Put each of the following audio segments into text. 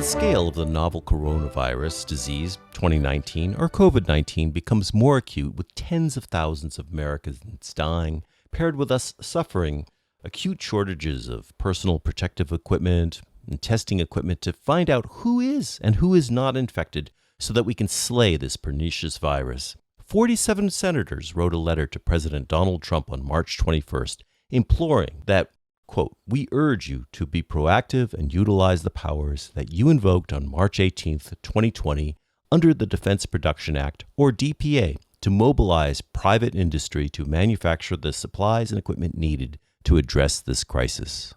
scale of the novel coronavirus disease 2019 or COVID-19 becomes more acute with tens of thousands of Americans dying, paired with us suffering acute shortages of personal protective equipment and testing equipment to find out who is and who is not infected so that we can slay this pernicious virus. 47 senators wrote a letter to President Donald Trump on March 21st, imploring that, quote, "We urge you to be proactive and utilize the powers that you invoked on March 18th, 2020 under the Defense Production Act, or DPA, to mobilize private industry to manufacture the supplies and equipment needed to address this crisis."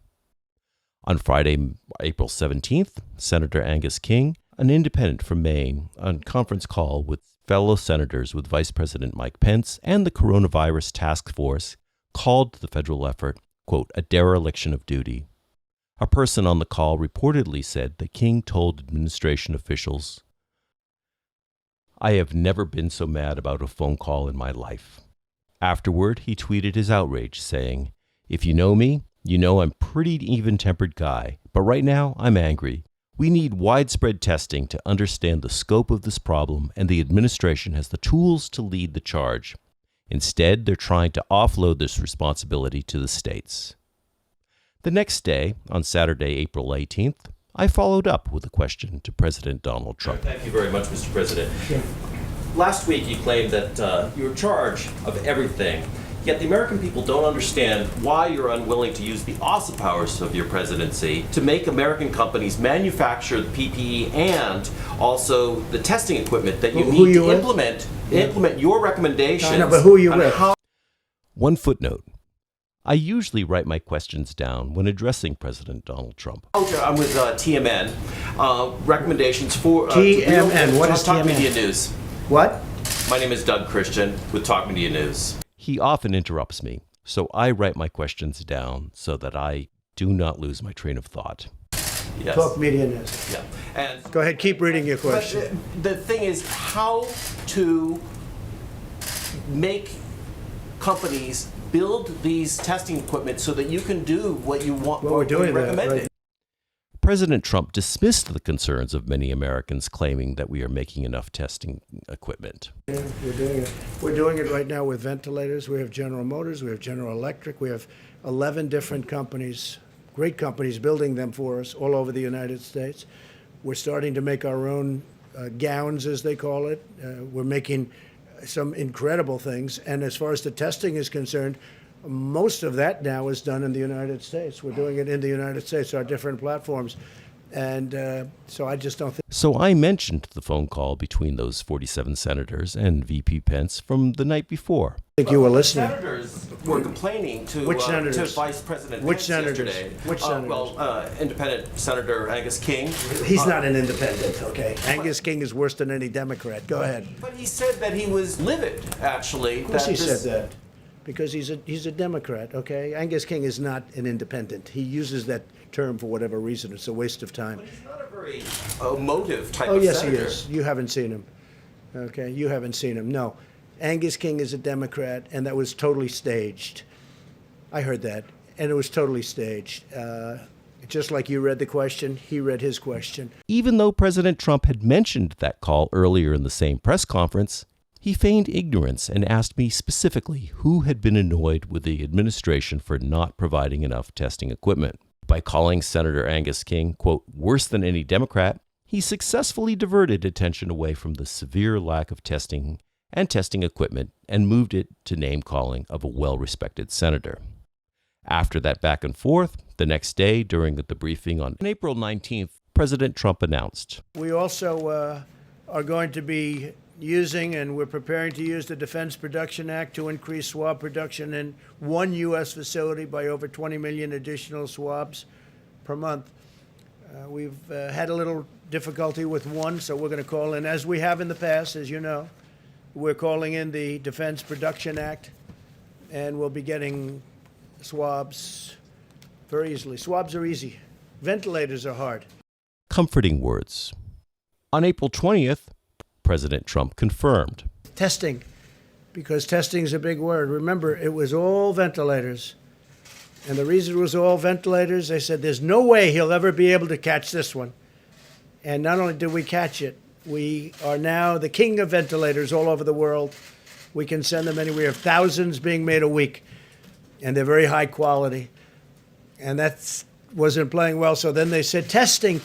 On Friday, April 17th, Senator Angus King, an independent from Maine, on conference call with fellow senators with Vice President Mike Pence and the coronavirus task force, called the federal effort, quote, "a dereliction of duty." A person on the call reportedly said that King told administration officials, "I have never been so mad about a phone call in my life." Afterward, he tweeted his outrage, saying, "If you know me, you know I'm pretty even-tempered guy, but right now I'm angry. We need widespread testing to understand the scope of this problem, and the administration has the tools to lead the charge. Instead, they're trying to offload this responsibility to the states." The next day, on Saturday, April 18th, I followed up with a question to President Donald Trump. Thank you very much, Mr. President. Sure. Last week, you claimed that you're in charge of everything. Yet the American people don't understand why you're unwilling to use the awesome powers of your presidency to make American companies manufacture the PPE and also the testing equipment that you need to implement your recommendations. No, but who are you with? One footnote. I usually write my questions down when addressing President Donald Trump. I'm with TMN. Recommendations for... TMN, what is Talk TMN? Media News. What? My name is Doug Christian with Talk Media News. He often interrupts me, so I write my questions down so that I do not lose my train of thought. Yes. Talk Media News. Yeah. And Go ahead, keep reading your question. the thing is how to make companies build these testing equipment so that you can do what you want. Well, we're doing that, recommended. right? President Trump dismissed the concerns of many Americans claiming that we are making enough testing equipment. Yeah, we're doing it. We're doing it right now with ventilators. We have General Motors, we have General Electric, we have 11 different companies, great companies building them for us all over the United States. We're starting to make our own gowns, as they call it. We're making some incredible things. And as far as the testing is concerned, most of that now is done in the United States. We're doing it in the United States, our different platforms. And so I just don't think... So I mentioned the phone call between those 47 senators and VP Pence from the night before. I think you were listening. Senators were complaining to Vice President Which Pence senators? yesterday. Which senators? Independent Senator Angus King. He's not an independent, okay? Angus King is worse than any Democrat. Go ahead. But he said that he was livid, actually. Of course he said that. Because he's a Democrat, okay? Angus King is not an independent. He uses that term for whatever reason. It's a waste of time. But he's not a very emotive type Oh, of yes, senator. he is. You haven't seen him. Okay, you haven't seen him. No. Angus King is a Democrat, and that was totally staged. I heard that, and it was totally staged. Just like you read the question, he read his question. Even though President Trump had mentioned that call earlier in the same press conference, he feigned ignorance and asked me specifically who had been annoyed with the administration for not providing enough testing equipment. By calling Senator Angus King, quote, worse than any Democrat, he successfully diverted attention away from the severe lack of testing and testing equipment and moved it to name-calling of a well-respected senator. After that back and forth, the next day during the briefing on April 19th, President Trump announced, "We also are going to be using, and we're preparing to use, the Defense Production Act to increase swab production in one U.S. facility by over 20 million additional swabs per month. We've had a little difficulty with one, so we're going to call in, as we have in the past, as you know, we're calling in the Defense Production Act, and we'll be getting swabs very easily. Swabs are easy. Ventilators are hard." Comforting words. On April 20th, President Trump confirmed. Testing, because testing is a big word. Remember, it was all ventilators. And the reason it was all ventilators, they said, there's no way he'll ever be able to catch this one. And not only did we catch it, we are now the king of ventilators all over the world. We can send them anywhere. We have thousands being made a week, and they're very high quality. And that wasn't playing well. So then they said, testing.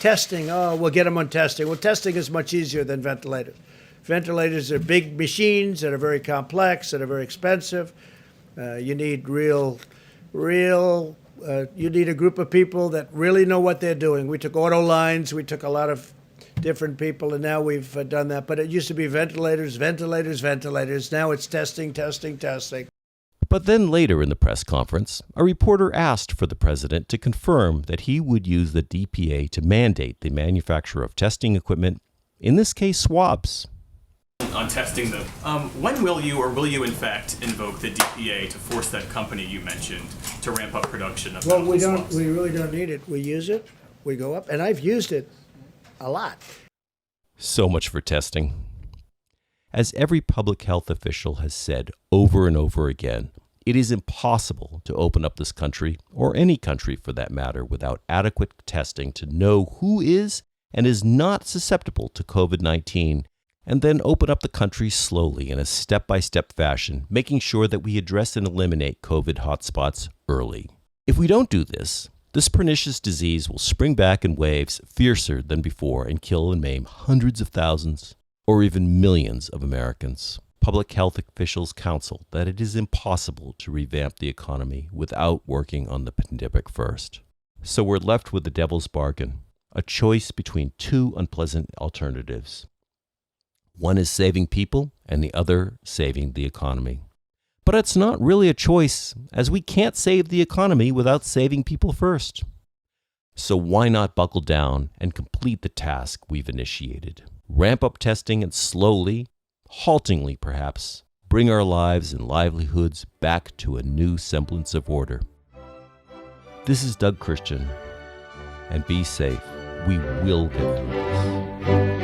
Oh, we'll get them on testing. Well, testing is much easier than ventilators. Ventilators are big machines that are very complex, that are very expensive. You need you need a group of people that really know what they're doing. We took auto lines, we took a lot of different people, and now we've done that. But it used to be ventilators. Now it's testing. But then later in the press conference, a reporter asked for the president to confirm that he would use the DPA to mandate the manufacture of testing equipment, in this case swabs. On testing them, when will you in fact invoke the DPA to force that company you mentioned to ramp up production of medical swabs? We really don't need it. We use it, we go up, and I've used it a lot. So much for testing. As every public health official has said over and over again, it is impossible to open up this country, or any country for that matter, without adequate testing to know who is and is not susceptible to COVID-19, and then open up the country slowly in a step-by-step fashion, making sure that we address and eliminate COVID hotspots early. If we don't do this pernicious disease will spring back in waves fiercer than before and kill and maim hundreds of thousands or even millions of Americans. Public health officials counsel that it is impossible to revamp the economy without working on the pandemic first. So we're left with the devil's bargain, a choice between two unpleasant alternatives. One is saving people, and the other saving the economy. But it's not really a choice, as we can't save the economy without saving people first. So why not buckle down and complete the task we've initiated? Ramp up testing and slowly, haltingly perhaps, bring our lives and livelihoods back to a new semblance of order. This is Doug Christian, and be safe. We will get through this.